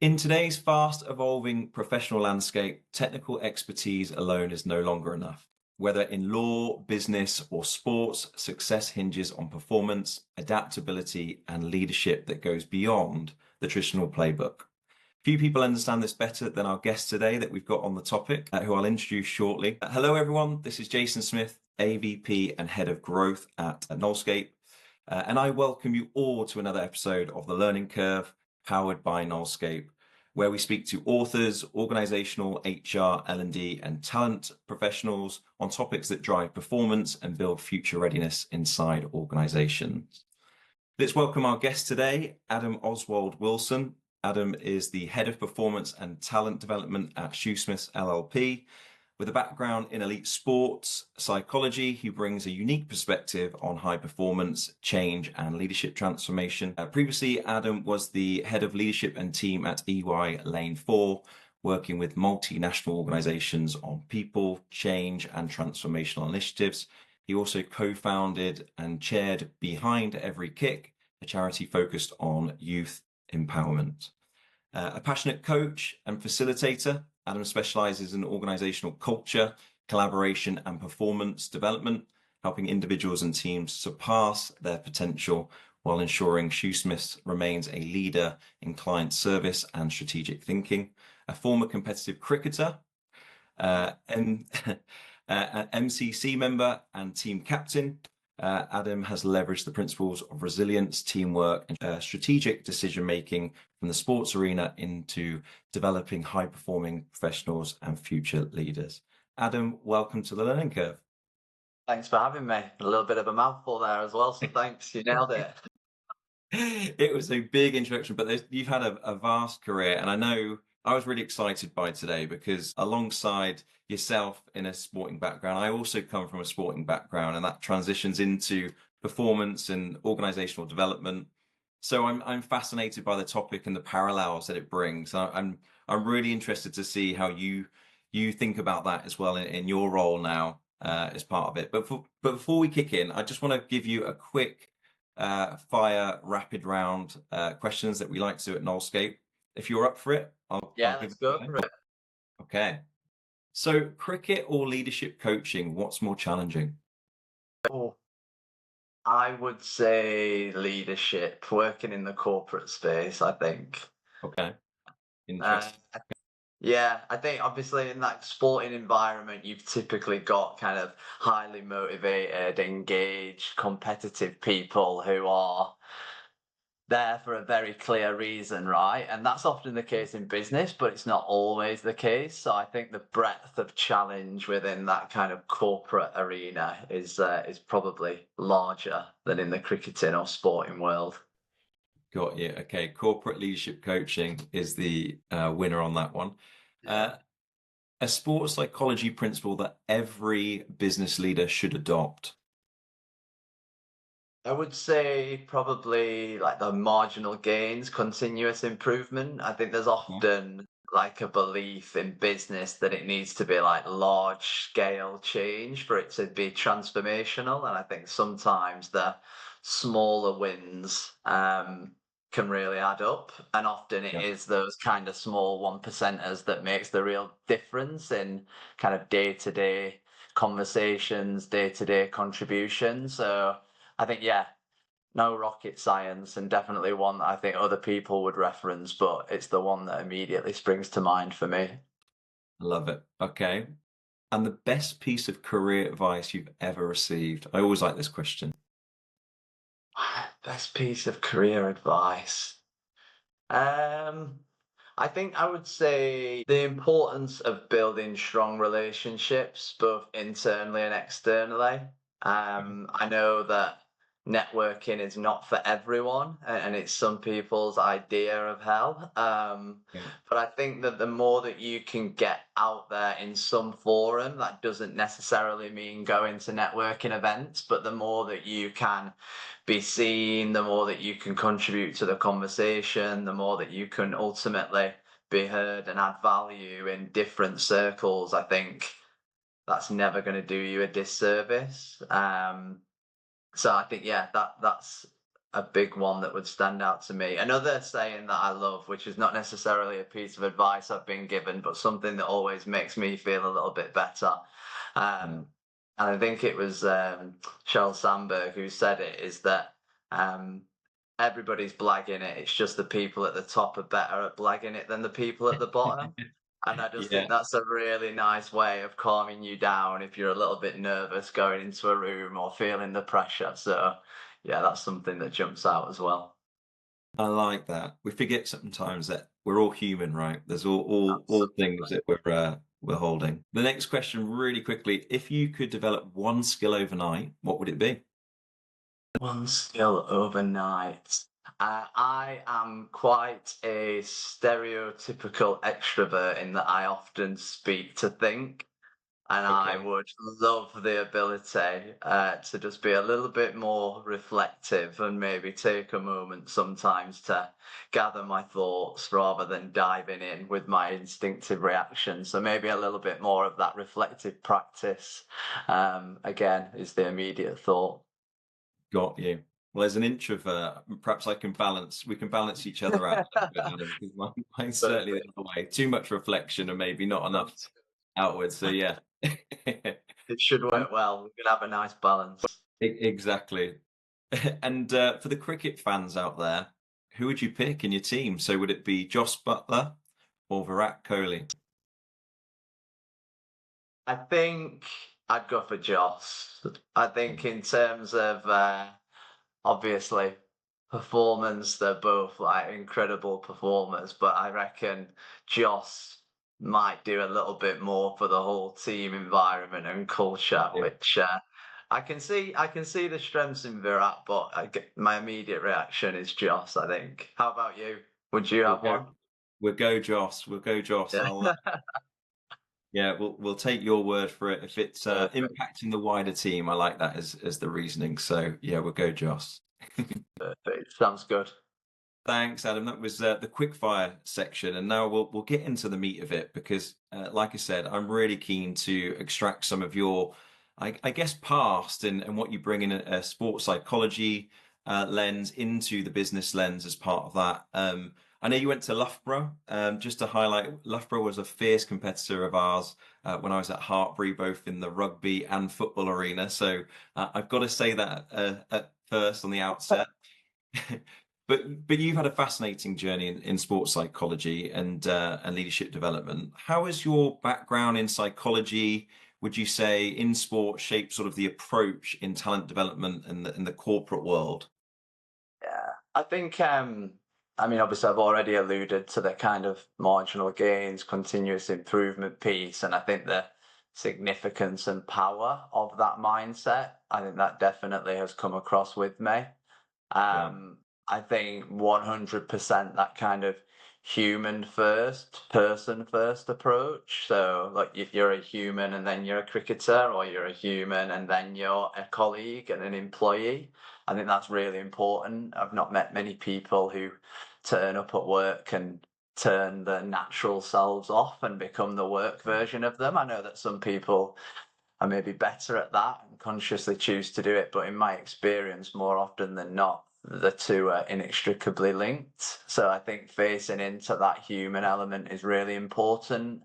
In today's fast-evolving professional landscape, technical expertise alone is no longer enough. Whether in law, business, or sports, success hinges on performance, adaptability, and leadership that goes beyond the traditional playbook. Few people understand this better than our guest today that we've got on the topic, who I'll introduce shortly. Hello, everyone. This is Jason Smith, AVP and Head of Growth at KNOLSKAPE. And I welcome you all to another episode of The Learning Curve, powered by KNOLSKAPE, where we speak to authors, organizational, HR, L&D, and talent professionals on topics that drive performance and build future readiness inside organizations. Let's welcome our guest today, Adam Oswald-Wilson. Adam is the Head of Performance and Talent Development at Shoosmiths LLP. With a background in elite sports psychology, he brings a unique perspective on high performance, change, and leadership transformation. Previously, Adam was the head of leadership and team at EY Lane 4, working with multinational organizations on people, change, and transformational initiatives. He also co-founded and chaired Behind Every Kick, a charity focused on youth empowerment. A passionate coach and facilitator, Adam specializes in organizational culture, collaboration, and performance development, helping individuals and teams surpass their potential while ensuring Shoosmiths remains a leader in client service and strategic thinking. A former competitive cricketer, an MCC member and team captain, Adam has leveraged the principles of resilience, teamwork, and strategic decision-making from the sports arena into developing high-performing professionals and future leaders. Adam, welcome to the Learning Curve. Thanks for having me. A little bit of a mouthful there as well, so thanks. You nailed it. It was a big introduction, but you've had a vast career, and I know I was really excited by today because alongside yourself in a sporting background, I also come from a sporting background, and that transitions into performance and organizational development. So I'm fascinated by the topic and the parallels that it brings. I'm really interested to see how you think about that as well in your role now as part of it. But before we kick in, I just want to give you a quick fire rapid round questions that we like to do at KNOLSKAPE. If you're up for it, let's go for it. Okay. So cricket or leadership coaching, what's more challenging? Oh, I would say leadership, working in the corporate space, I think. Okay. Interesting. I think obviously in that sporting environment, you've typically got kind of highly motivated, engaged, competitive people who are there for a very clear reason, right? And that's often the case in business, but it's not always the case. So I think the breadth of challenge within that kind of corporate arena is probably larger than in the cricketing or sporting world. Got you. Okay, corporate leadership coaching is the winner on that one. A sports psychology principle that every business leader should adopt. I would say probably like the marginal gains, continuous improvement. I think there's often like a belief in business that it needs to be like large scale change for it to be transformational. And I think sometimes the smaller wins can really add up. And often it is those kind of small 1%ers that makes the real difference in kind of day-to-day conversations, day-to-day contributions. So I think, no rocket science, and definitely one that I think other people would reference, but it's the one that immediately springs to mind for me. Love it. Okay. And the best piece of career advice you've ever received? I always like this question. Best piece of career advice. I think I would say the importance of building strong relationships, both internally and externally. I know that networking is not for everyone, and it's some people's idea of hell. But I think that the more that you can get out there in some forum, that doesn't necessarily mean going to networking events, but the more that you can be seen, the more that you can contribute to the conversation, the more that you can ultimately be heard and add value in different circles, I think that's never going to do you a disservice. So I think, that's a big one that would stand out to me. Another saying that I love, which is not necessarily a piece of advice I've been given, but something that always makes me feel a little bit better. Um, and I think it was Sheryl Sandberg who said it, is that um, everybody's blagging it. It's just the people at the top are better at blagging it than the people at the bottom. And I just Yeah, think that's a really nice way of calming you down if you're a little bit nervous going into a room or feeling the pressure. So, yeah, that's something that jumps out as well. I like that. We forget sometimes that we're all human, right? There's all things Absolutely. that we're holding. The next question, really quickly, if you could develop one skill overnight, what would it be? One skill overnight. I am quite a stereotypical extrovert in that I often speak to think. And I Okay. would love the ability to just be a little bit more reflective and maybe take a moment sometimes to gather my thoughts rather than diving in with my instinctive reaction. So maybe a little bit more of that reflective practice, again, is the immediate thought. Got you. Well, as an introvert, perhaps we can balance each other out a little bit, Adam, because mine's certainly the Perfect. other way. Too much reflection and maybe not enough Sounds outwards. So yeah. It should Um, work well. We can have a nice balance. exactly. And for the cricket fans out there, who would you pick in your team? So would it be Joss Butler or Virat Kohli? I think I'd go for Joss. I think in terms of obviously performance, they're both like incredible performers, but I reckon Joss might do a little bit more for the whole team environment and culture, Yeah. which I can see the strengths in Virat, but my immediate reaction is Joss, I think. How about you? Would you We'll have go. one? We'll go, Joss. We'll go, Joss. Yeah. Yeah, we'll take your word for it. If it's Perfect. impacting the wider team, I like that as the reasoning. So yeah, we'll go, Joss. Perfect. Sounds good. Thanks, Adam. That was the quick fire section, and now we'll get into the meat of it because, like I said, I'm really keen to extract some of your, I guess, past and what you bring in a sports psychology lens into the business lens as part of that. I know you went to Loughborough. Just to highlight, Loughborough was a fierce competitor of ours when I was at Hartpury, both in the rugby and football arena. So I've got to say that at first on the outset. But you've had a fascinating journey in sports psychology and leadership development. How has your background in psychology, would you say, in sport shaped sort of the approach in talent development in the corporate world? Yeah, I think, I mean, obviously, I've already alluded to the kind of marginal gains, continuous improvement piece, and I think the significance and power of that mindset, I think that definitely has come across with me. Yeah, I think 100% that kind of human first, person first approach. So, like, if you're a human and then you're a cricketer, or you're a human and then you're a colleague and an employee, I think that's really important. I've not met many people who turn up at work and turn their natural selves off and become the work version of them. I know that some people are maybe better at that and consciously choose to do it, but in my experience, more often than not, the two are inextricably linked. So I think facing into that human element is really important.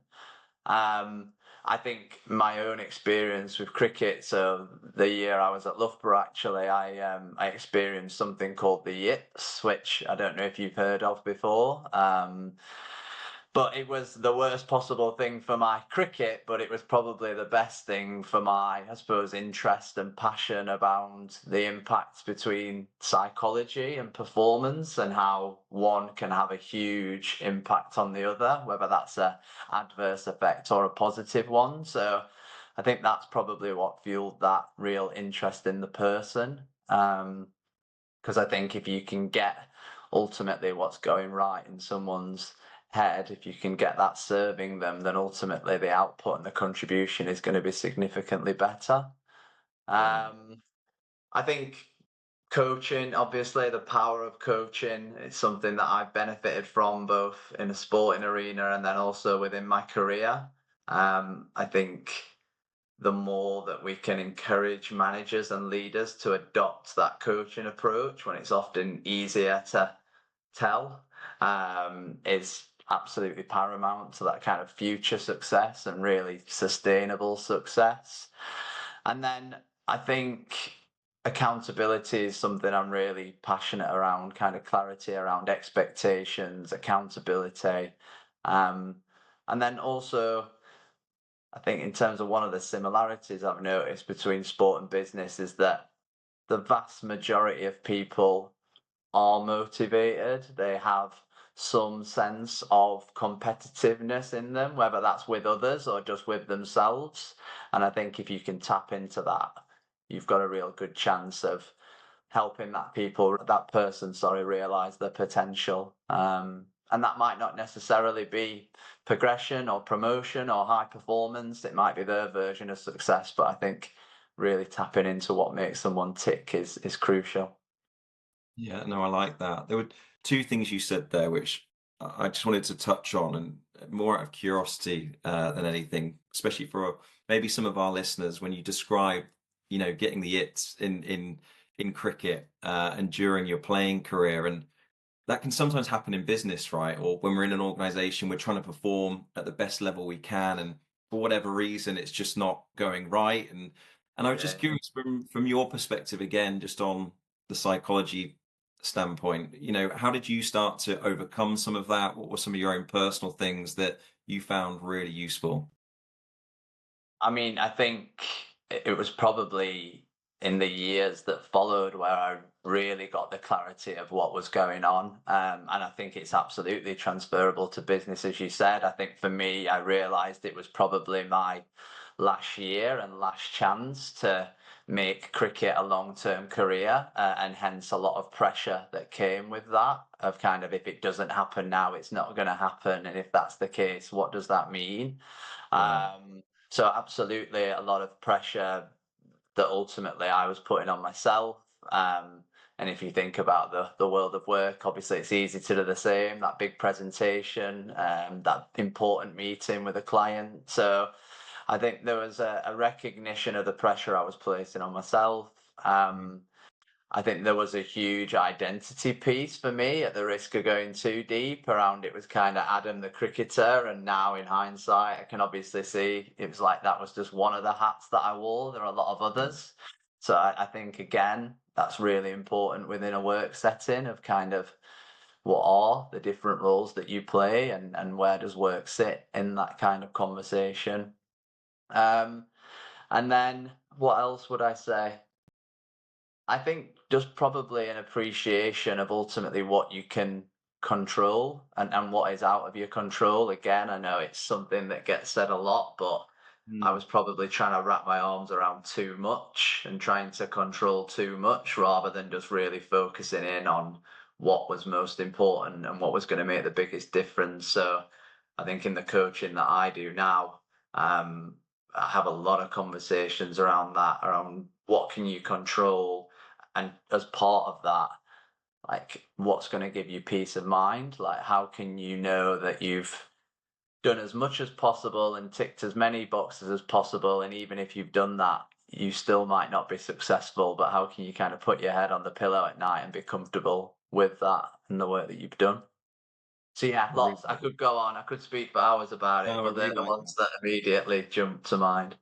Um, I think my own experience with cricket. So the year I was at Loughborough, actually, I experienced something called the yips, which I don't know if you've heard of before. But it was the worst possible thing for my cricket, but it was probably the best thing for my, I suppose, interest and passion about the impact between psychology and performance and how one can have a huge impact on the other, whether that's a adverse effect or a positive one. So I think that's probably what fueled that real interest in the person. Because I think if you can get ultimately what's going right in someone's head, if you can get that serving them, then ultimately the output and the contribution is going to be significantly better. yeah, I think coaching, obviously, the power of coaching is something that I've benefited from both in a sporting arena and then also within my career. I think the more that we can encourage managers and leaders to adopt that coaching approach when it's often easier to tell, is absolutely paramount to that kind of future success and really sustainable success. And then I think accountability is something I'm really passionate around, kind of clarity around expectations, accountability. Um, and then also, I think in terms of one of the similarities I've noticed between sport and business is that the vast majority of people are motivated. They have some sense of competitiveness in them, whether that's with others or just with themselves. And I think if you can tap into that, you've got a real good chance of helping that person, sorry, realize their potential. And that might not necessarily be progression or promotion or high performance. It might be their version of success, but I think really tapping into what makes someone tick is crucial. Yeah, no, I like that. There were two things you said there, which I just wanted to touch on, and more out of curiosity than anything, especially for maybe some of our listeners. When you describe, getting the its in cricket and during your playing career, and that can sometimes happen in business, right? Or when we're in an organization, we're trying to perform at the best level we can, and for whatever reason, it's just not going right. And I was just Yeah. curious from your perspective again, just on the psychology standpoint, how did you start to overcome some of that? What were some of your own personal things that you found really useful? I mean, I think it was probably in the years that followed where I really got the clarity of what was going on. And I think it's absolutely transferable to business, as you said. I think for me, I realized it was probably my last year and last chance to make cricket a long-term career, and hence a lot of pressure that came with that of kind of, if it doesn't happen now, it's not going to happen. And if that's the case, what does that mean? Yeah. So absolutely a lot of pressure that ultimately I was putting on myself. And if you think about the world of work, obviously it's easy to do the same, that big presentation, that important meeting with a client. So I think there was a recognition of the pressure I was placing on myself. Mm. I think there was a huge identity piece for me, at the risk of going too deep around. It was kind of Adam the cricketer, and now in hindsight, I can obviously see it was like that was just one of the hats that I wore. There are a lot of others. So I think again, that's really important within a work setting of kind of what are the different roles that you play, and where does work sit in that kind of conversation. Um, and then what else would I say? I think just probably an appreciation of ultimately what you can control, and what is out of your control. Again, I know it's something that gets said a lot, but I Mm. was probably trying to wrap my arms around too much and trying to control too much rather than just really focusing in on what was most important and what was going to make the biggest difference. So I think in the coaching that I do now, I have a lot of conversations around that, around what can you control, and as part of that, like what's going to give you peace of mind, like how can you know that you've done as much as possible and ticked as many boxes as possible, and even if you've done that, you still might not be successful, but how can you kind of put your head on the pillow at night and be comfortable with that and the work that you've done. So yeah, I really lots. I like could go on, I could speak for hours about it, No, I but they're really the like ones that immediately jump to mind.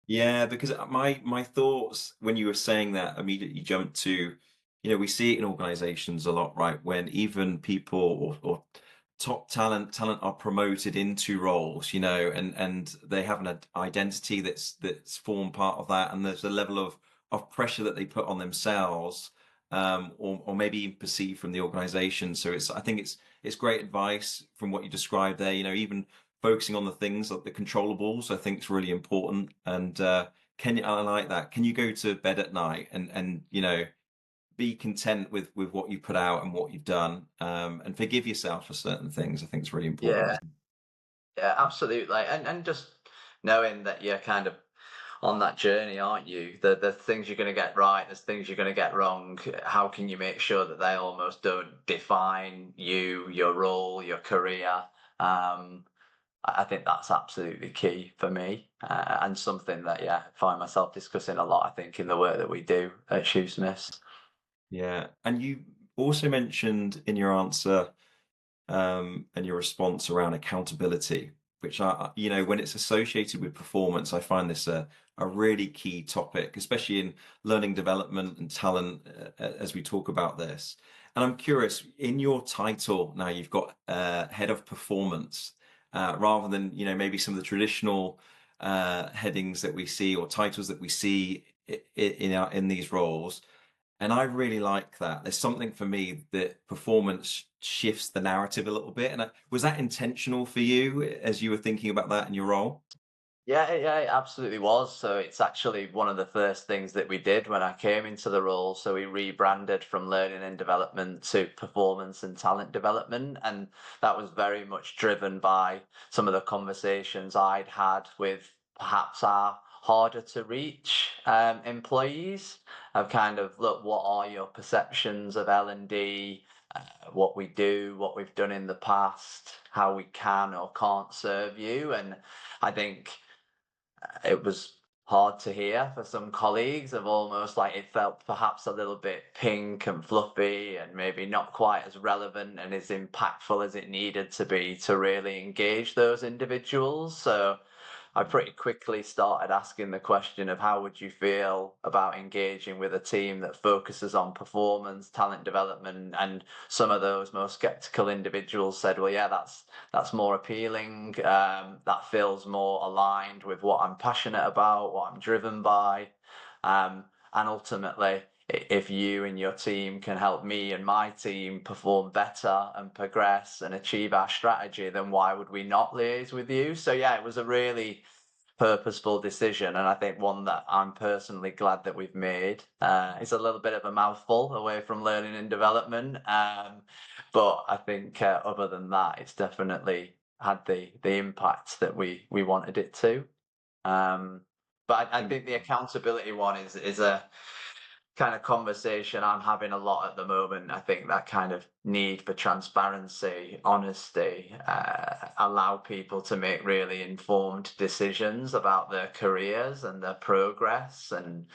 Yeah, because my thoughts when you were saying that immediately jumped to, we see it in organizations a lot, right? When even people or top talent are promoted into roles, and they have an identity that's formed part of that, and there's a level of pressure that they put on themselves, or maybe even perceived from the organization. So I think it's great advice from what you described there, even focusing on the things like the controllables, I think is really important. And I like that. Can you go to bed at night and be content with what you put out and what you've done, and forgive yourself for certain things? I think it's really important. Yeah, yeah, absolutely. And just knowing that you're kind of on that journey, aren't you? The things you're going to get right, there's things you're going to get wrong. How can you make sure that they almost don't define you, your role, your career? Um, I think that's absolutely key for me, and something that, yeah, I find myself discussing a lot, I think, in the work that we do at Shoosmiths. Yeah. And you also mentioned in your answer and your response around accountability, which when it's associated with performance, I find this a really key topic, especially in learning development and talent as we talk about this. And I'm curious, in your title now, you've got head of performance, rather than, maybe some of the traditional headings that we see or titles that we see in these roles. And I really like that. There's something for me that performance shifts the narrative a little bit. And was that intentional for you as you were thinking about that in your role? Yeah, yeah, it absolutely was. So it's actually one of the first things that we did when I came into the role. So we rebranded from learning and development to performance and talent development. And that was very much driven by some of the conversations I'd had with perhaps our harder to reach employees of kind of, look, what are your perceptions of L&D? What we do, what we've done in the past, how we can or can't serve you. And I think it was hard to hear for some colleagues of almost like it felt perhaps a little bit pink and fluffy and maybe not quite as relevant and as impactful as it needed to be to really engage those individuals. So I pretty quickly started asking the question of how would you feel about engaging with a team that focuses on performance, talent development, and some of those most skeptical individuals said, "Well, yeah, that's more appealing. That feels more aligned with what I'm passionate about, what I'm driven by, and ultimately." If you and your team can help me and my team perform better and progress and achieve our strategy, then why would we not liaise with you? So yeah, it was a really purposeful decision, and I think one that I'm personally glad that we've made. It's a little bit of a mouthful away from learning and development, but I think other than that, it's definitely had the impact that we wanted it to. Um, but I think the accountability one is a kind of conversation I'm having a lot at the moment. I think that kind of need for transparency, honesty, allow people to make really informed decisions about their careers and their progress. And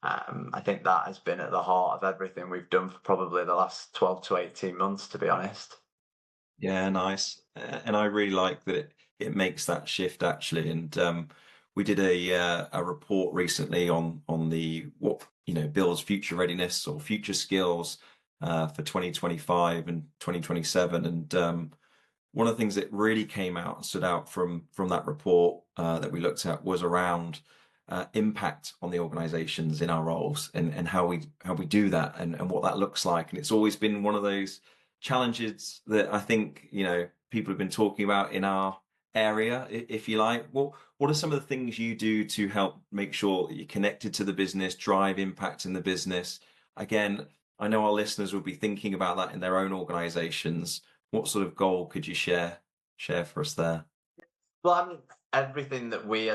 I think that has been at the heart of everything we've done for probably the last 12 to 18 months, to be honest. Yeah, nice. And I really like that it makes that shift actually. And we did a report recently on the what builds future readiness or future skills for 2025 and 2027. And one of the things that really came out and stood out from that report that we looked at was around impact on the organizations in our roles and how we do that and what that looks like. And it's always been one of those challenges that I think people have been talking about in our area, if you like. What are some of the things you do to help make sure that you're connected to the business, drive impact in the business? Again, I know our listeners will be thinking about that in their own organizations. What sort of goal could you share for us there? Well, I mean, everything that we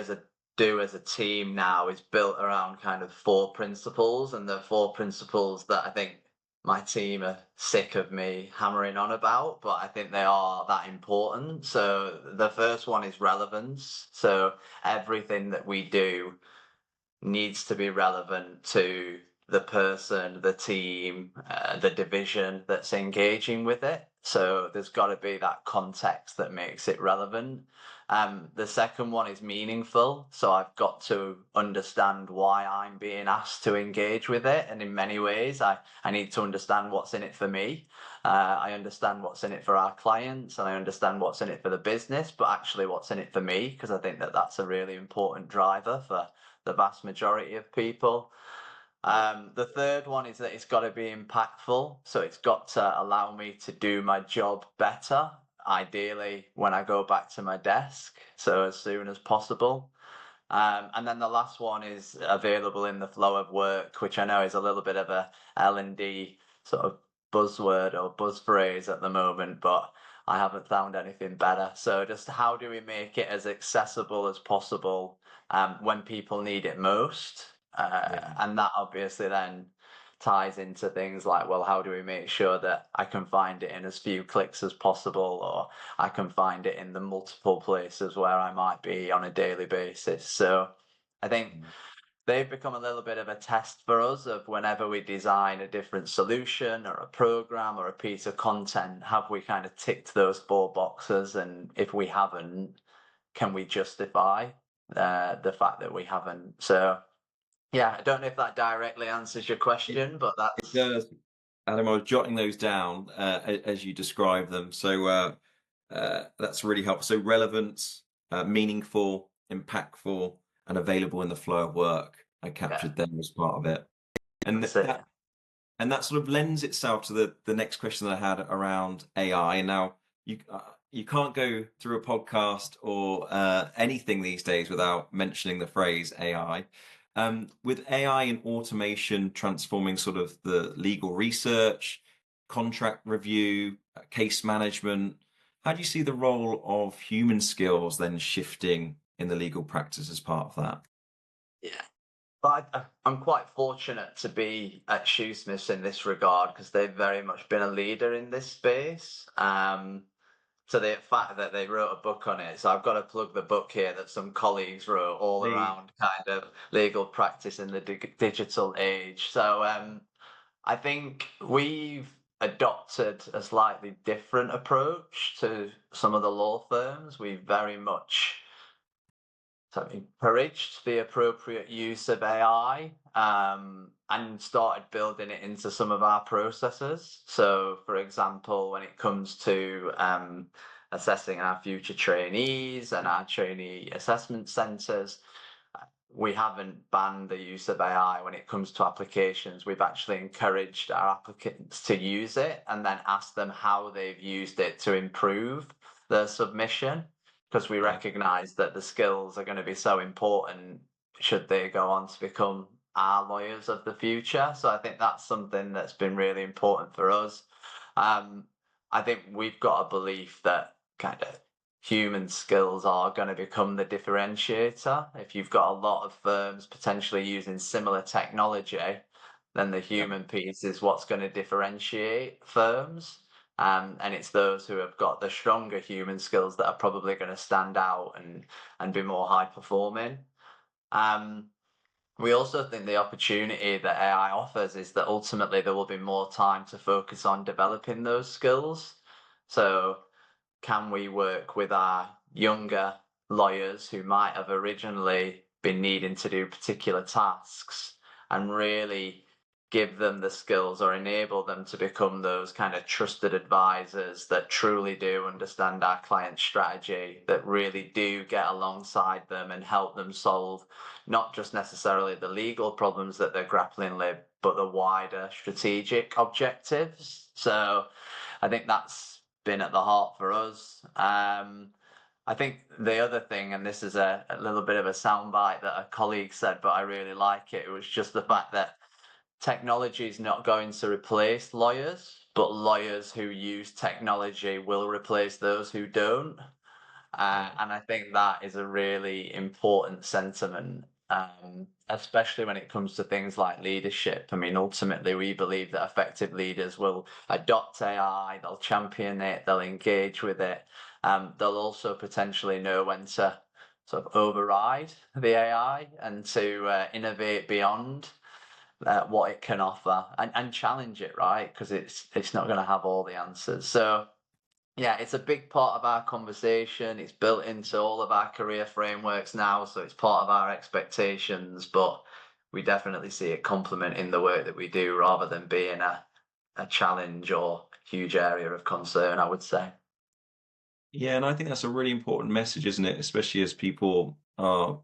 do as a team now is built around kind of four principles, and the four principles that I think my team are sick of me hammering on about, but I think they are that important. So the first one is relevance. So everything that we do needs to be relevant to the person, the team, the division that's engaging with it. So there's got to be that context that makes it relevant. The second one is meaningful. So I've got to understand why I'm being asked to engage with it. And in many ways, I need to understand what's in it for me. I understand what's in it for our clients and I understand what's in it for the business, but actually what's in it for me, because I think that that's a really important driver for the vast majority of people. The third one is that it's got to be impactful. So it's got to allow me to do my job better, ideally when I go back to my desk. So as soon as possible. And then the last one is available in the flow of work, which I know is a little bit of a L&D sort of buzzword or buzz phrase at the moment, but I haven't found anything better. So just how do we make it as accessible as possible when people need it most? Yeah. And that obviously then ties into things like, well, how do we make sure that I can find it in as few clicks as possible, or I can find it in the multiple places where I might be on a daily basis. So I think they've become a little bit of a test for us of whenever we design a different solution or a program or a piece of content, have we kind of ticked those 4 boxes? And if we haven't, can we justify the fact that we haven't? So yeah, I don't know if that directly answers your question, but It that's does. Adam, I was jotting those down as you describe them. So that's really helpful. So relevant, meaningful, impactful, and available in the flow of work. I yeah, captured them as part of it. And that's it. that sort of lends itself to the next question that I had around AI. And now you can't go through a podcast or anything these days without mentioning the phrase AI. With AI and automation transforming sort of the legal research, contract review, case management, how do you see the role of human skills then shifting in the legal practice as part of that? Yeah. But I'm quite fortunate to be at Shoosmiths in this regard because they've very much been a leader in this space. So the fact that they wrote a book on it, so I've got to plug the book here that some colleagues wrote all Please. around kind of legal practice in the digital age. So I think we've adopted a slightly different approach to some of the law firms. We very much encouraged the appropriate use of AI and started building it into some of our processes. So, for example, when it comes to assessing our future trainees and our trainee assessment centres, we haven't banned the use of AI when it comes to applications. We've actually encouraged our applicants to use it and then asked them how they've used it to improve their submission, because we Yeah. recognise that the skills are going to be so important should they go on to become our lawyers of the future. So I think that's something that's been really important for us. I think we've got a belief that kind of human skills are going to become the differentiator. If you've got a lot of firms potentially using similar technology, then the Yeah. human piece is what's going to differentiate firms. And it's those who have got the stronger human skills that are probably going to stand out and be more high performing. Um, we also think the opportunity that AI offers is that ultimately there will be more time to focus on developing those skills. So can we work with our younger lawyers who might have originally been needing to do particular tasks and really give them the skills or enable them to become those kind of trusted advisors that truly do understand our client strategy, that really do get alongside them and help them solve not just necessarily the legal problems that they're grappling with, but the wider strategic objectives. So I think that's been at the heart for us. I think the other thing, and this is a little bit of a soundbite that a colleague said, but I really like it. It was just the fact that technology is not going to replace lawyers, but lawyers who use technology will replace those who don't. And I think that is a really important sentiment, especially when it comes to things like leadership. I mean, ultimately, we believe that effective leaders will adopt AI, they'll champion it, they'll engage with it. They'll also potentially know when to sort of override the AI and to innovate beyond what it can offer and challenge it, right? Because it's not going to have all the answers. So yeah, it's a big part of our conversation. It's built into all of our career frameworks now, so it's part of our expectations, but we definitely see it complementing the work that we do rather than being a challenge or huge area of concern, I would say. Yeah, and I think that's a really important message, isn't it? Especially as people are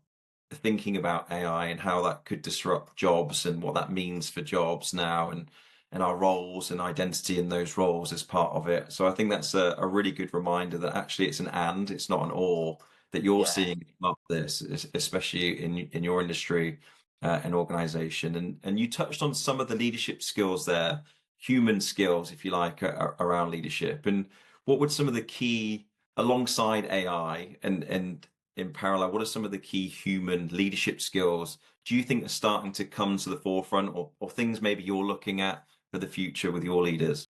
thinking about AI and how that could disrupt jobs and what that means for jobs now and our roles and identity in those roles as part of it. So I think that's a really good reminder that actually it's an and, it's not an or, that you're Yeah. seeing up this, especially in your industry and organization. And you touched on some of the leadership skills there, human skills, if you like, around leadership. And what would some of the key alongside AI and in parallel, what are some of the key human leadership skills do you think are starting to come to the forefront, or things maybe you're looking at for the future with your leaders?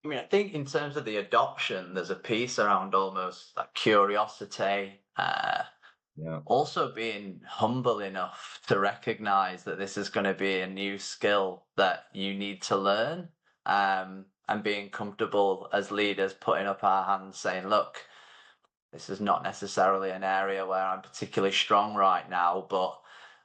I mean, I think in terms of the adoption, there's a piece around almost like curiosity, Yeah. also being humble enough to recognize that this is going to be a new skill that you need to learn, and being comfortable as leaders putting up our hands saying, look, this is not necessarily an area where I'm particularly strong right now, but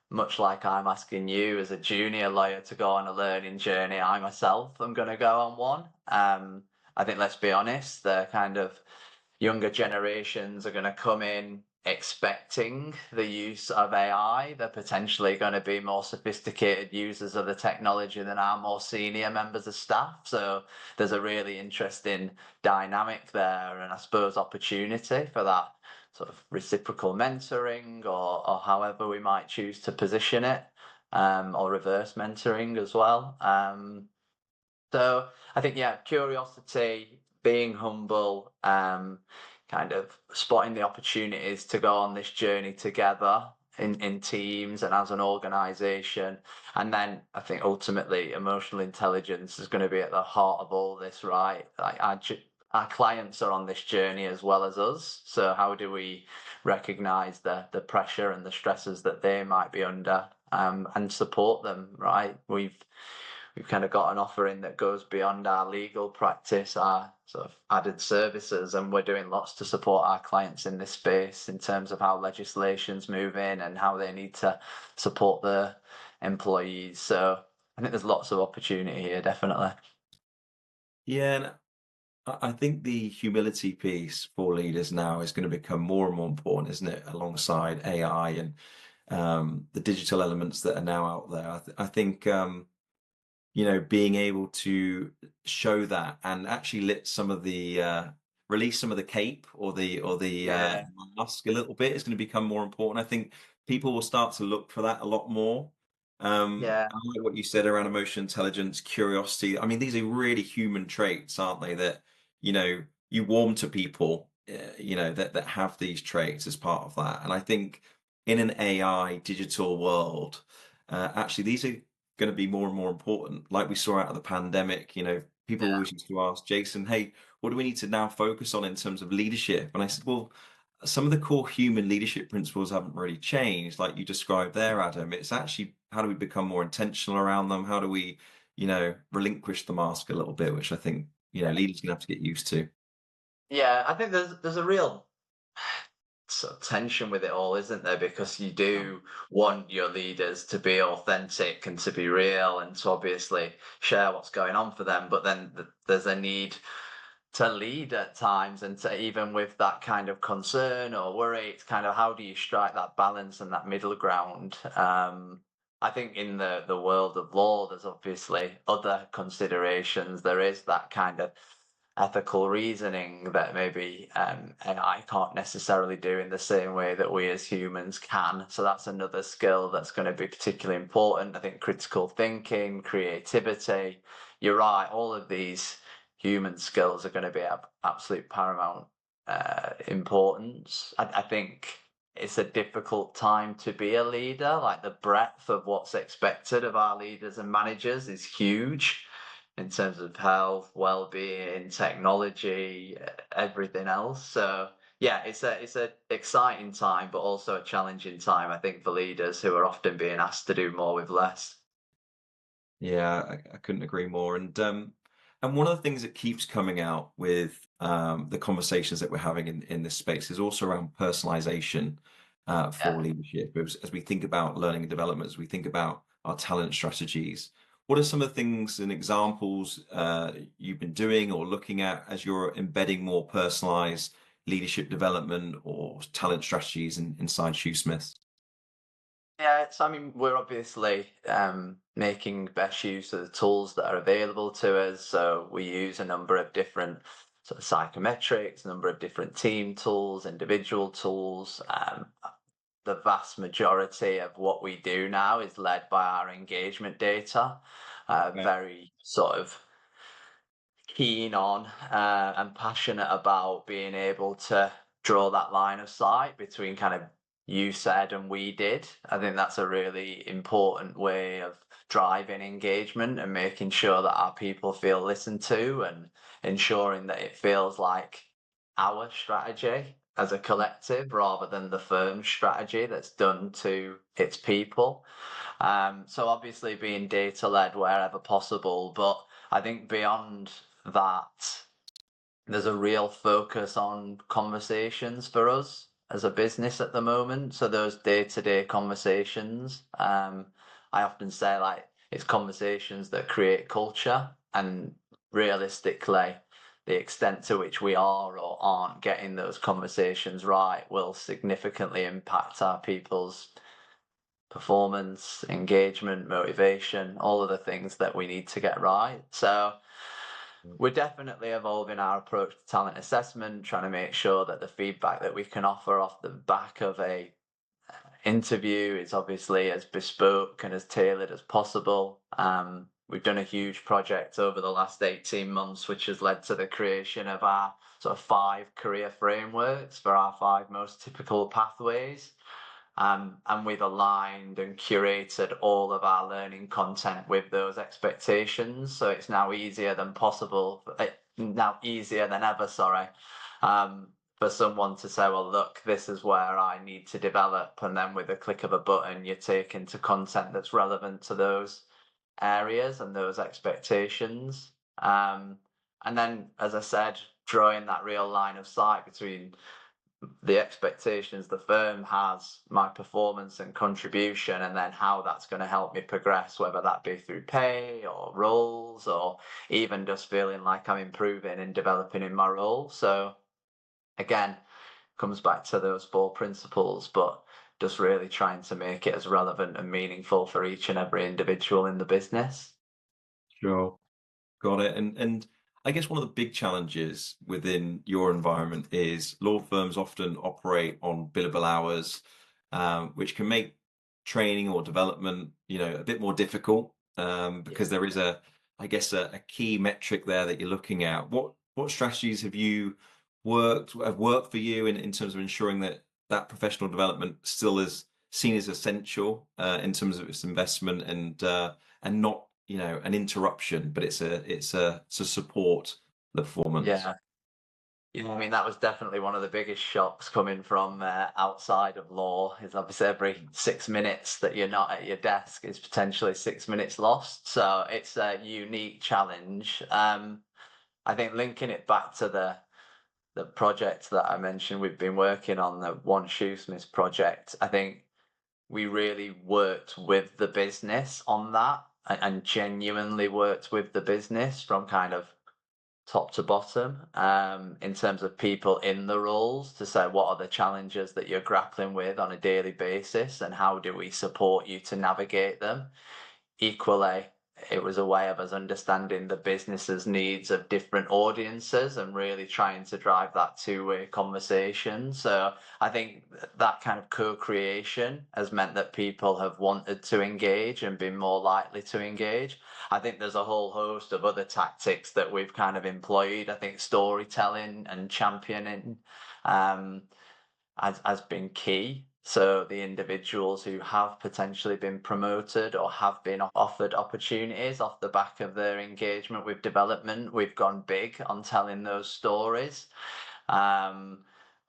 much like I'm asking you as a junior lawyer to go on a learning journey, I myself am going to go on one. I think, let's be honest, the kind of younger generations are going to come in expecting the use of AI. They're potentially going to be more sophisticated users of the technology than our more senior members of staff. So there's a really interesting dynamic there, and I suppose opportunity for that sort of reciprocal mentoring, or however we might choose to position it, or reverse mentoring as well. So I think, yeah, curiosity, being humble, kind of spotting the opportunities to go on this journey together in teams and as an organization. And then I think ultimately emotional intelligence is going to be at the heart of all this, right? Like our clients are on this journey as well as us. So how do we recognize the pressure and the stresses that they might be under, and support them, right? We've kind of got an offering that goes beyond our legal practice, our sort of added services, and we're doing lots to support our clients in this space in terms of how legislation's moving and how they need to support their employees. So I think there's lots of opportunity here, definitely. Yeah, and I think the humility piece for leaders now is going to become more and more important, isn't it? Alongside AI and the digital elements that are now out there. I think being able to show that and actually lit some of the release some of the cape or the Yeah, mask a little bit is going to become more important. I think people will start to look for that a lot more. yeah, I like what you said around emotional intelligence, curiosity. I mean, these are really human traits, aren't they? That you warm to people, that have these traits as part of that. And I think in an AI digital world, actually these are going to be more and more important. Like we saw out of the pandemic, people yeah, always used to ask Jason, hey, what do we need to now focus on in terms of leadership? And I said, well, some of the core human leadership principles haven't really changed, like you described there, Adam. It's actually how do we become more intentional around them? How do we, relinquish the mask a little bit, which I think, yeah. leaders are gonna have to get used to. Yeah, I think there's a real sort of tension with it all, isn't there? Because you Yeah. do want your leaders to be authentic and to be real and to obviously share what's going on for them, but then there's a need to lead at times, and to, even with that kind of concern or worry, it's kind of how do you strike that balance and that middle ground. I think in the world of law, there's obviously other considerations. There is that kind of ethical reasoning that maybe AI can't necessarily do in the same way that we as humans can. So that's another skill that's going to be particularly important. I think critical thinking, creativity, you're right, all of these human skills are going to be of absolute paramount importance. I think it's a difficult time to be a leader. Like, the breadth of what's expected of our leaders and managers is huge in terms of health, well-being, technology, everything else. So yeah, it's a exciting time, but also a challenging time, I think, for leaders who are often being asked to do more with less. Yeah, I couldn't agree more. And one of the things that keeps coming out with the conversations that we're having in this space is also around personalization Yeah. for leadership. As we think about learning and development, as we think about our talent strategies, what are some of the things and examples you've been doing or looking at as you're embedding more personalized leadership development or talent strategies inside Shoosmiths? Yeah, so I mean, we're obviously making best use of the tools that are available to us. So we use a number of different sort of psychometrics, a number of different team tools, individual tools. The vast majority of what we do now is led by our engagement data. Yeah. Very sort of keen on and passionate about being able to draw that line of sight between kind of you said and we did. I think that's a really important way of driving engagement and making sure that our people feel listened to, and ensuring that it feels like our strategy as a collective rather than the firm's strategy that's done to its people. So obviously being data led wherever possible, but I think beyond that, there's a real focus on conversations for us as a business at the moment. So those day-to-day conversations, I often say like it's conversations that create culture, and realistically, the extent to which we are or aren't getting those conversations right will significantly impact our people's performance, engagement, motivation, all of the things that we need to get right. So we're definitely evolving our approach to talent assessment, trying to make sure that the feedback that we can offer off the back of a interview is obviously as bespoke and as tailored as possible. We've done a huge project over the last 18 months, which has led to the creation of our sort of 5 career frameworks for our 5 most typical pathways. And we've aligned and curated all of our learning content with those expectations. So it's now easier than ever, for someone to say, well, look, this is where I need to develop. And then with a click of a button, you're taken to content that's relevant to those areas and those expectations. And then, as I said, drawing that real line of sight between the expectations the firm has, my performance and contribution, and then how that's going to help me progress, whether that be through pay or roles, or even just feeling like I'm improving and developing in my role. So again, comes back to those 4 principles, but just really trying to make it as relevant and meaningful for each and every individual in the business. Sure. Got it. And I guess one of the big challenges within your environment is law firms often operate on billable hours, which can make training or development, a bit more difficult, because there is I guess, a key metric there that you're looking at. What strategies have worked for you in terms of ensuring that professional development still is seen as essential in terms of its investment, and not an interruption, but it's to support the performance. Yeah. I mean, that was definitely one of the biggest shocks coming from outside of law, is obviously every 6 minutes that you're not at your desk is potentially 6 minutes lost. So it's a unique challenge. I think linking it back to the project that I mentioned we've been working on, the One Shoosmiths project, I think we really worked with the business on that, and genuinely worked with the business from kind of top to bottom, in terms of people in the roles, to say what are the challenges that you're grappling with on a daily basis and how do we support you to navigate them. Equally, it was a way of us understanding the business's needs of different audiences and really trying to drive that two-way conversation. So I think that kind of co-creation has meant that people have wanted to engage and been more likely to engage. I think there's a whole host of other tactics that we've kind of employed. I think storytelling and championing has been key. So the individuals who have potentially been promoted or have been offered opportunities off the back of their engagement with development, we've gone big on telling those stories. I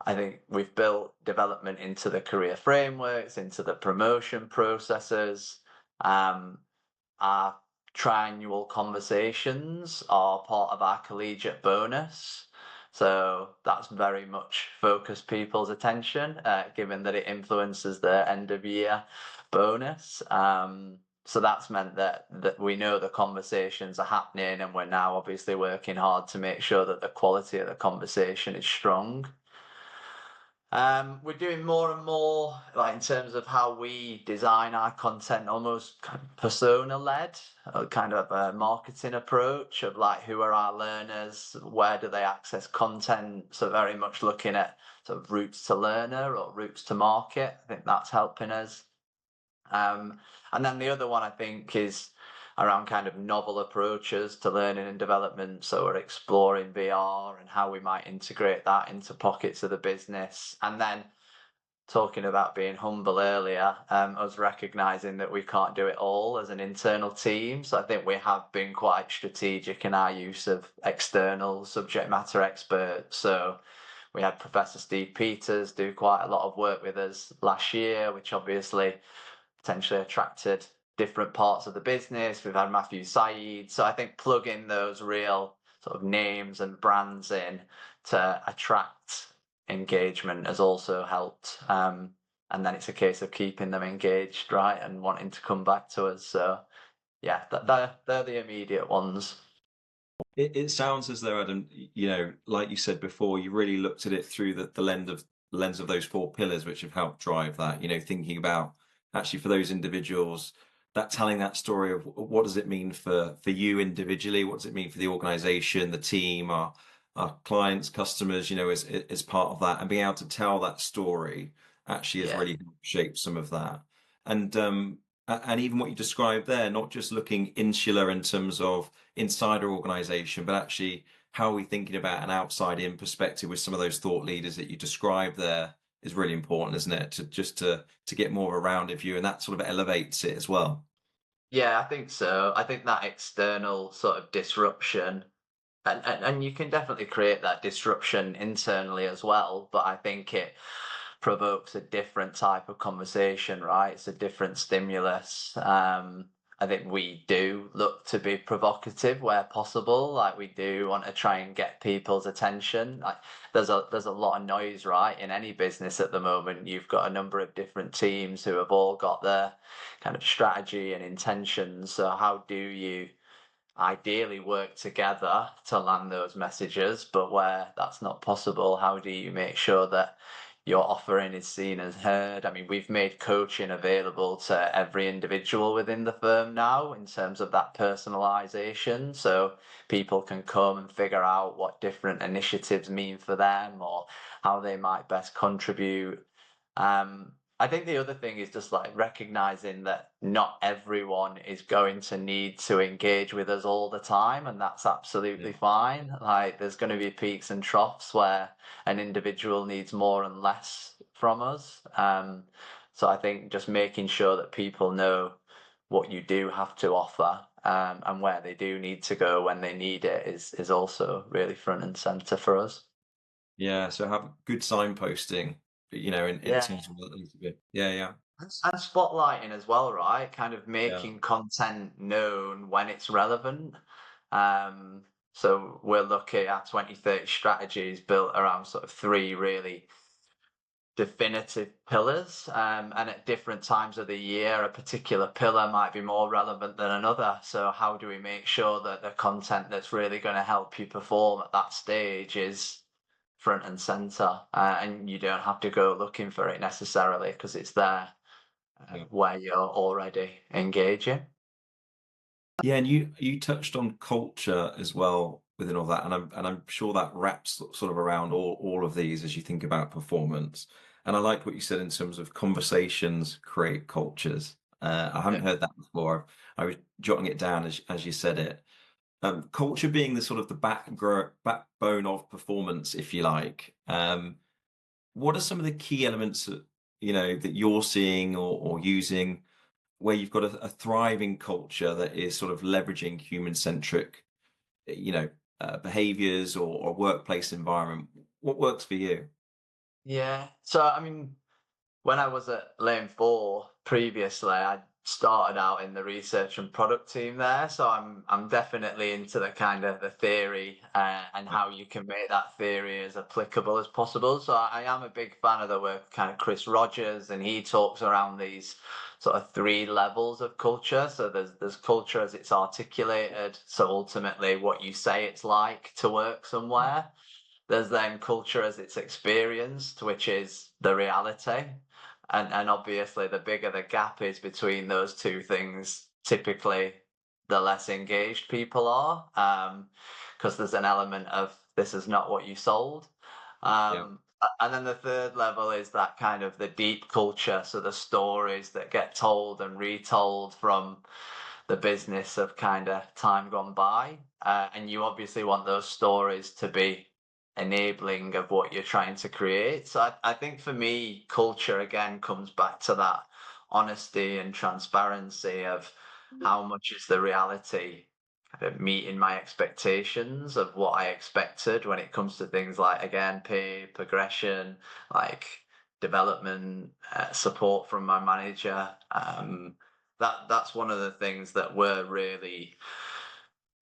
think we've built development into the career frameworks, into the promotion processes. Our triannual conversations are part of our collegiate bonus. So that's very much focused people's attention, given that it influences their end of year bonus. So that's meant that we know the conversations are happening, and we're now obviously working hard to make sure that the quality of the conversation is strong. We're doing more and more, like in terms of how we design our content, almost kind of persona-led, kind of a marketing approach of like, who are our learners, where do they access content? So very much looking at sort of routes to learner or routes to market. I think that's helping us. And then the other one I think is around kind of novel approaches to learning and development. So we're exploring VR and how we might integrate that into pockets of the business. And then talking about being humble earlier, us recognizing that we can't do it all as an internal team. So I think we have been quite strategic in our use of external subject matter experts. So we had Professor Steve Peters do quite a lot of work with us last year, which obviously potentially attracted different parts of the business. We've had Matthew Saeed. So I think plugging those real sort of names and brands in to attract engagement has also helped. And then it's a case of keeping them engaged, right, and wanting to come back to us. So yeah, they're the immediate ones. It sounds as though, Adam, like you said before, you really looked at it through the lens of those four pillars, which have helped drive that. Thinking about actually for those individuals, that telling that story of what does it mean for you individually, what does it mean for the organization, the team, our clients, customers, as part of that, and being able to tell that story actually has Yeah. really shaped some of that. And even what you described there, not just looking insular in terms of inside our organization, but actually how are we thinking about an outside in perspective with some of those thought leaders that you described there is really important, isn't it? To get more of a rounded view, and that sort of elevates it as well. Yeah, I think so. I think that external sort of disruption, and you can definitely create that disruption internally as well, but I think it provokes a different type of conversation, right? It's a different stimulus. I think we do look to be provocative where possible. Like we do want to try and get people's attention. Like there's a lot of noise, right? In any business at the moment, you've got a number of different teams who have all got their kind of strategy and intentions. So how do you ideally work together to land those messages, but where that's not possible, how do you make sure that your offering is seen as heard? I mean, we've made coaching available to every individual within the firm now in terms of that personalization. So people can come and figure out what different initiatives mean for them or how they might best contribute. I think the other thing is just like recognizing that not everyone is going to need to engage with us all the time, and that's absolutely Yeah. fine. Like, there's going to be peaks and troughs where an individual needs more and less from us. So I think just making sure that people know what you do have to offer, and where they do need to go when they need it is also really front and center for us. Yeah, so have good signposting, in Yeah. terms of what that needs to be. Yeah, yeah, And spotlighting as well, right? Kind of yeah, making content known when it's relevant. So we're looking at 2030 strategies built around sort of three really definitive pillars. And at different times of the year, a particular pillar might be more relevant than another. So how do we make sure that the content that's really going to help you perform at that stage is front and center, and you don't have to go looking for it necessarily because it's there yeah. where you're already engaging. Yeah, and you touched on culture as well within all that, and I'm sure that wraps sort of around all of these as you think about performance. And I liked what you said in terms of conversations create cultures. I Yeah. haven't heard that before. I was jotting it down as you said it. Culture being the sort of the backbone of performance, if you like. What are some of the key elements that you're seeing or using where you've got a thriving culture that is sort of leveraging human-centric, behaviors or workplace environment? What works for you? Yeah. So I mean, when I was at Lane 4 previously, I started out in the research and product team there. So I'm definitely into the kind of the theory, and Yeah, how you can make that theory as applicable as possible. So I am a big fan of the work of kind of Chris Rogers, and he talks around these sort of three levels of culture. So there's culture as it's articulated. So ultimately what you say it's like to work somewhere. There's then culture as it's experienced, which is the reality. And obviously, the bigger the gap is between those two things, typically, the less engaged people are, because there's an element of this is not what you sold. yeah, And then the third level is that kind of the deep culture, so the stories that get told and retold from the business of kind of time gone by. And you obviously want those stories to be enabling of what you're trying to create. So I think for me, culture again comes back to that honesty and transparency of how much is the reality kind of meeting my expectations of what I expected when it comes to things like, again, pay, progression, like development, support from my manager. That's one of the things that we're really,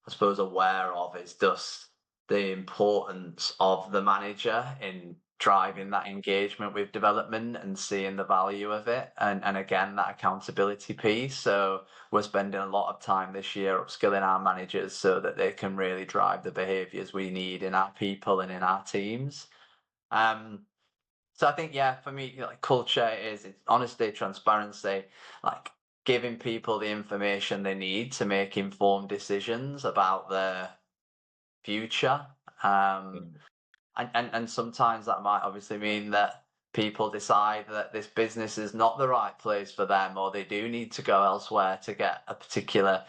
I suppose, aware of, is just the importance of the manager in driving that engagement with development and seeing the value of it, and again, that accountability piece. So we're spending a lot of time this year upskilling our managers so that they can really drive the behaviors we need in our people and in our teams. So I think, yeah, for me, like, culture is, it's honesty, transparency, like giving people the information they need to make informed decisions about their future. And sometimes that might obviously mean that people decide that this business is not the right place for them, or they do need to go elsewhere to get a particular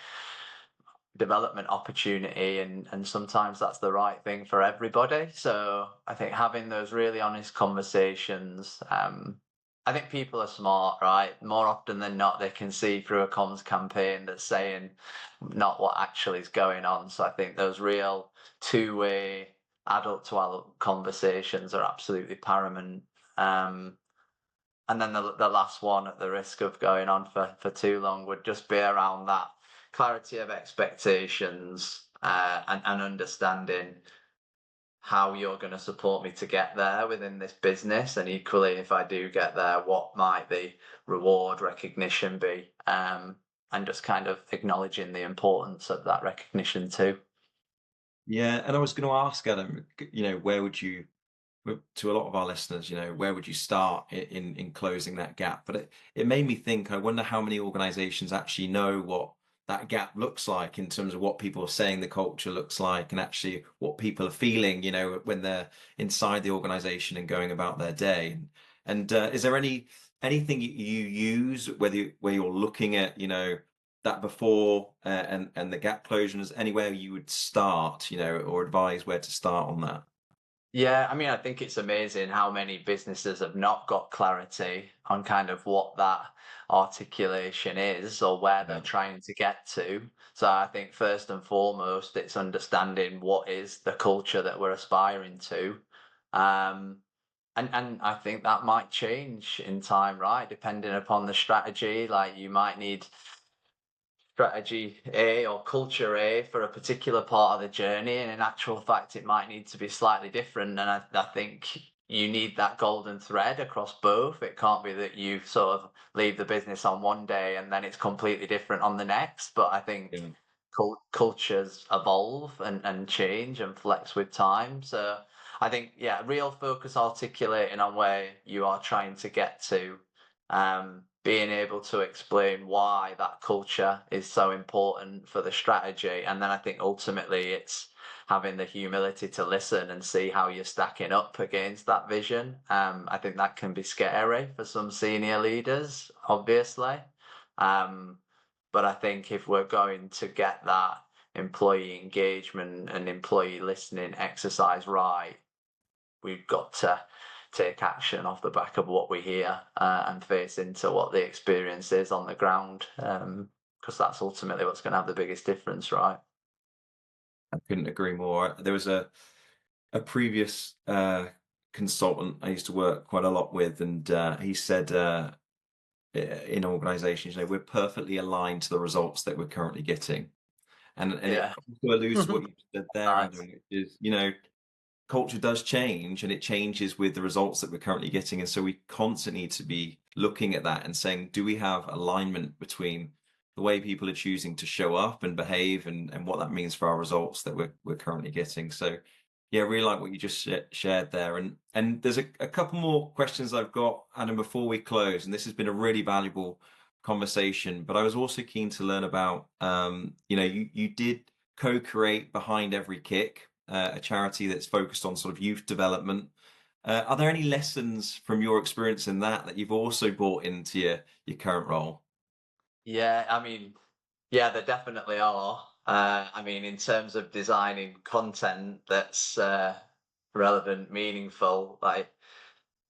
development opportunity, and sometimes that's the right thing for everybody. So I think having those really honest conversations, I think people are smart, right? More often than not, they can see through a comms campaign that's saying not what actually is going on. So I think those real two-way adult to adult conversations are absolutely paramount. And then the last one, at the risk of going on for too long, would just be around that clarity of expectations, and understanding how you're going to support me to get there within this business. And equally, if I do get there, what might the reward recognition be? And just kind of acknowledging the importance of that recognition too. Yeah, and I was going to ask Adam, where would you, to a lot of our listeners, where would you start in closing that gap? But it made me think, I wonder how many organizations actually know what that gap looks like in terms of what people are saying the culture looks like, and actually what people are feeling, when they're inside the organization and going about their day. And is there anything you use, where you're looking at, that before, and the gap closures, anywhere you would start, or advise where to start on that? Yeah, I mean, I think it's amazing how many businesses have not got clarity on kind of what that articulation is or where they're Yeah. trying to get to. So I think first and foremost, it's understanding what is the culture that we're aspiring to. Um, and I think that might change in time, right? Depending upon the strategy. Like, you might need strategy A or culture A for a particular part of the journey, and in actual fact, it might need to be slightly different. And I think you need that golden thread across both. It can't be that you sort of leave the business on one day and then it's completely different on the next. But I think Yeah. cultures evolve and change and flex with time. So I think, yeah, real focus articulating on where you are trying to get to, being able to explain why that culture is so important for the strategy. And then I think ultimately it's having the humility to listen and see how you're stacking up against that vision. I think that can be scary for some senior leaders, obviously. Um, but I think if we're going to get that employee engagement and employee listening exercise right, we've got to take action off the back of what we hear, and face into what the experience is on the ground, because that's ultimately what's going to have the biggest difference, right? I couldn't agree more. There was a previous consultant I used to work quite a lot with, and he said, in organizations, we're perfectly aligned to the results that we're currently getting. And it Yeah. also alludes to what you said there, Nice. Adam, which is, culture does change, and it changes with the results that we're currently getting. And so we constantly need to be looking at that and saying, do we have alignment between the way people are choosing to show up and behave, and what that means for our results that we're currently getting? So yeah, I really like what you just shared there. And there's a couple more questions I've got, Adam, before we close. And this has been a really valuable conversation, but I was also keen to learn about, you did co-create Behind Every Kick, a charity that's focused on sort of youth development. Are there any lessons from your experience in that you've also brought into your current role? Yeah, I mean, Yeah, there definitely are. I mean, in terms of designing content that's relevant, meaningful, like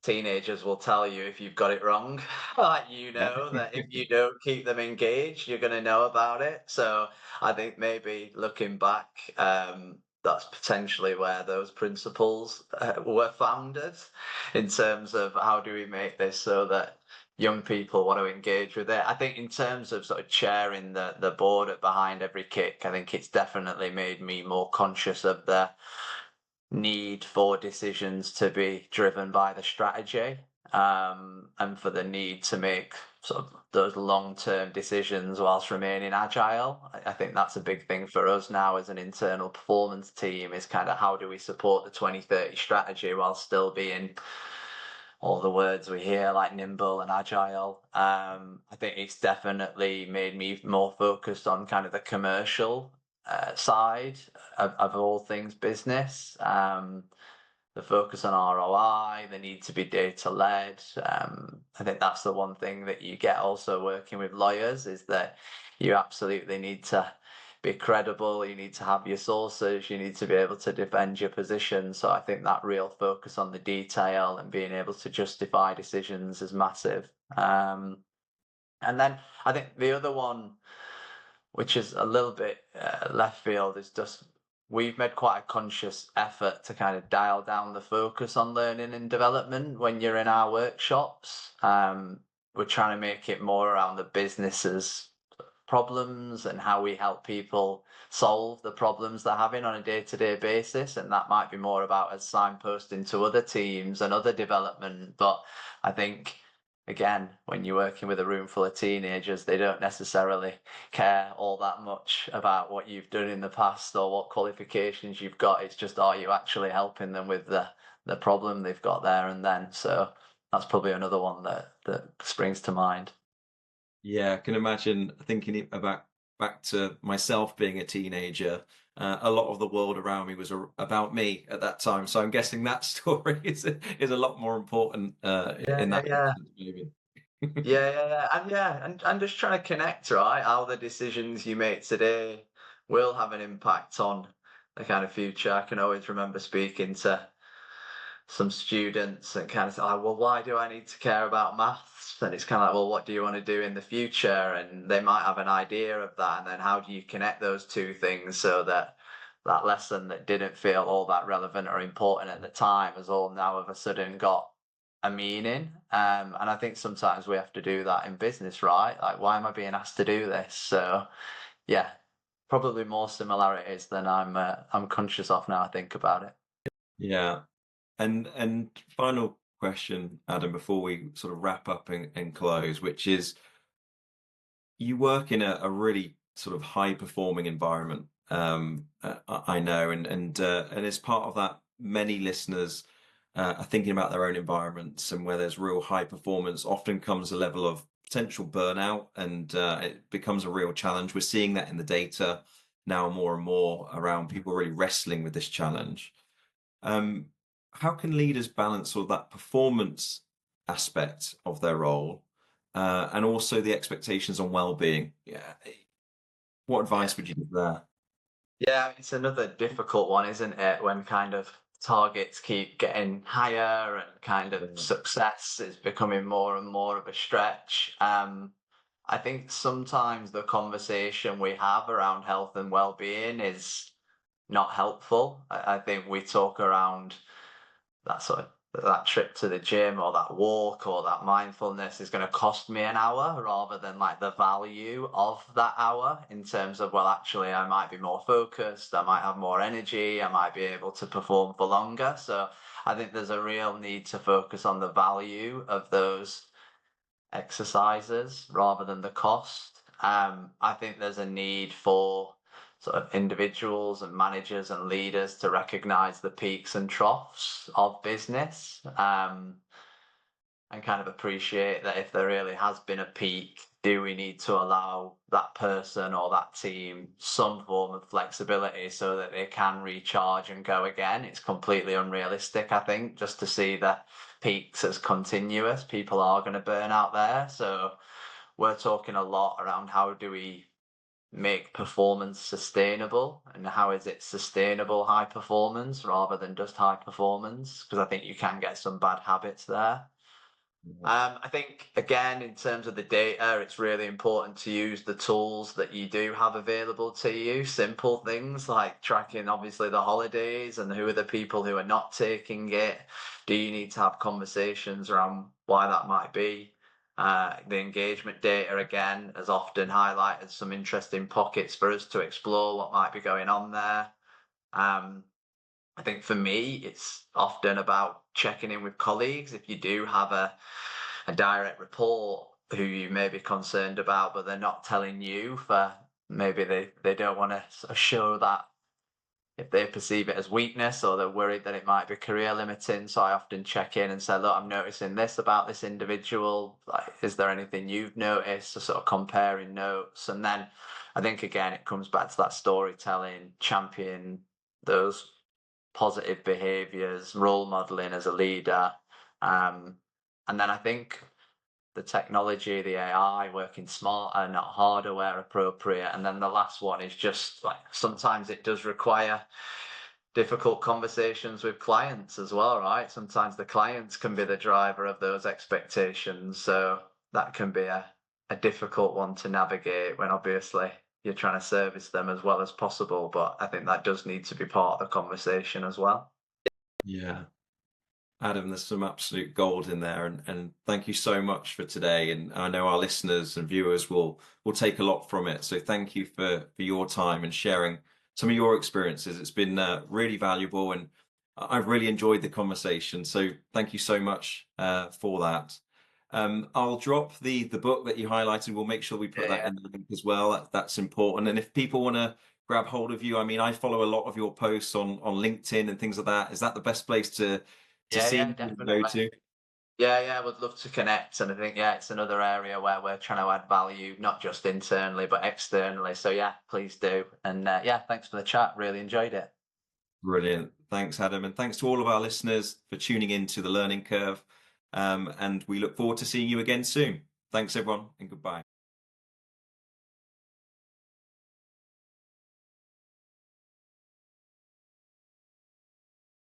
teenagers will tell you if you've got it wrong. Like, Yeah. that if you don't keep them engaged, you're going to know about it. So I think maybe looking back, that's potentially where those principles were founded in terms of how do we make this so that young people want to engage with it. I think in terms of sort of chairing the board behind every kick, I think it's definitely made me more conscious of the need for decisions to be driven by the strategy, and for the need to make sort of those long-term decisions whilst remaining agile. I think that's a big thing for us now as an internal performance team, is kind of how do we support the 2030 strategy while still being all the words we hear like nimble and agile. I think it's definitely made me more focused on kind of the commercial side of all things business. The focus on ROI, the need to be data led. I think that's the one thing that you get also working with lawyers, is that you absolutely need to be credible, you need to have your sources, you need to be able to defend your position. So I think that real focus on the detail and being able to justify decisions is massive. And then I think the other one, which is a little bit left field, is just we've made quite a conscious effort to kind of dial down the focus on learning and development when you're in our workshops. We're trying to make it more around the business's problems and how we help people solve the problems they're having on a day-to-day basis. And that might be more about us signposting to other teams and other development. But I think, again, when you're working with a room full of teenagers, they don't necessarily care all that much about what you've done in the past or what qualifications you've got. It's just, are you actually helping them with the problem they've got there and then? So that's probably another one that springs to mind. Yeah, I can imagine thinking about back to myself being a teenager. A lot of the world around me was about me at that time, so I'm guessing that story is a lot more important Yeah, in that yeah. instance, maybe. And just trying to connect, right? How the decisions you make today will have an impact on the kind of future. I can always remember speaking to some students and kind of say, oh, well, why do I need to care about maths? And it's kind of like, well, what do you want to do in the future? And they might have an idea of that. And then how do you connect those two things so that that lesson that didn't feel all that relevant or important at the time has all now of a sudden got a meaning? And I think sometimes we have to do that in business, right? Like, why am I being asked to do this? So, yeah, probably more similarities than I'm conscious of now I think about it. Yeah. And final question, Adam, before we sort of wrap up and close, which is you work in a really sort of high performing environment. I know, and as part of that, many listeners are thinking about their own environments, and where there's real high performance, often comes a level of potential burnout, and it becomes a real challenge. We're seeing that in the data now more and more around people really wrestling with this challenge. Um, how can leaders balance sort of that performance aspect of their role and also the expectations on well-being? Yeah. What Yeah. advice would you give there? Yeah, it's another difficult one, isn't it? When kind of targets keep getting higher and kind of Yeah. success is becoming more and more of a stretch. I think sometimes the conversation we have around health and well-being is not helpful. I think we talk around that sort of that trip to the gym or that walk or that mindfulness is going to cost me an hour, rather than like the value of that hour in terms of, well, actually I might be more focused, I might have more energy, I might be able to perform for longer. So I think there's a real need to focus on the value of those exercises rather than the cost. I think there's a need for sort of individuals and managers and leaders to recognize the peaks and troughs of business, and kind of appreciate that if there really has been a peak, do we need to allow that person or that team some form of flexibility so that they can recharge and go again? It's completely unrealistic, I think, just to see the peaks as continuous. People are going to burn out there. So we're talking a lot around how do we make performance sustainable, and how is it sustainable high performance rather than just high performance? Because I think you can get some bad habits there. I think, again, in terms of the data, it's really important to use the tools that you do have available to you. Simple things like tracking, obviously, the holidays and who are the people who are not taking it. Do you need to have conversations around why that might be? The engagement data, again, has often highlighted some interesting pockets for us to explore what might be going on there. I think for me, it's often about checking in with colleagues. If you do have a direct report who you may be concerned about, but they're not telling you, for maybe they don't want to sort of show that, if they perceive it as weakness or they're worried that it might be career limiting. So I often check in and say, look, I'm noticing this about this individual. Like, is there anything you've noticed? So sort of comparing notes. And then I think, again, it comes back to that storytelling, champion those positive behaviors, role modeling as a leader. And then I think the technology, the AI, working smarter, not harder where appropriate. And then the last one is just like, sometimes it does require difficult conversations with clients as well, right? Sometimes the clients can be the driver of those expectations. So that can be a difficult one to navigate when obviously you're trying to service them as well as possible. But I think that does need to be part of the conversation as well. Yeah. Adam, there's some absolute gold in there, and thank you so much for today. And I know our listeners and viewers will take a lot from it. So thank you for your time and sharing some of your experiences. It's been really valuable, and I've really enjoyed the conversation. So thank you so much for that. I'll drop the book that you highlighted. We'll make sure we put that in the link as well. That's important. And if people want to grab hold of you, I mean, I follow a lot of your posts on LinkedIn and things like that. Is that the best place to see Definitely. go to? Yeah, I would love to connect. And I think, it's another area where we're trying to add value, not just internally, but externally. So yeah, please do. And thanks for the chat. Really enjoyed it. Brilliant. Thanks, Adam. And thanks to all of our listeners for tuning in to The Learning Curve. And we look forward to seeing you again soon. Thanks, everyone, and goodbye.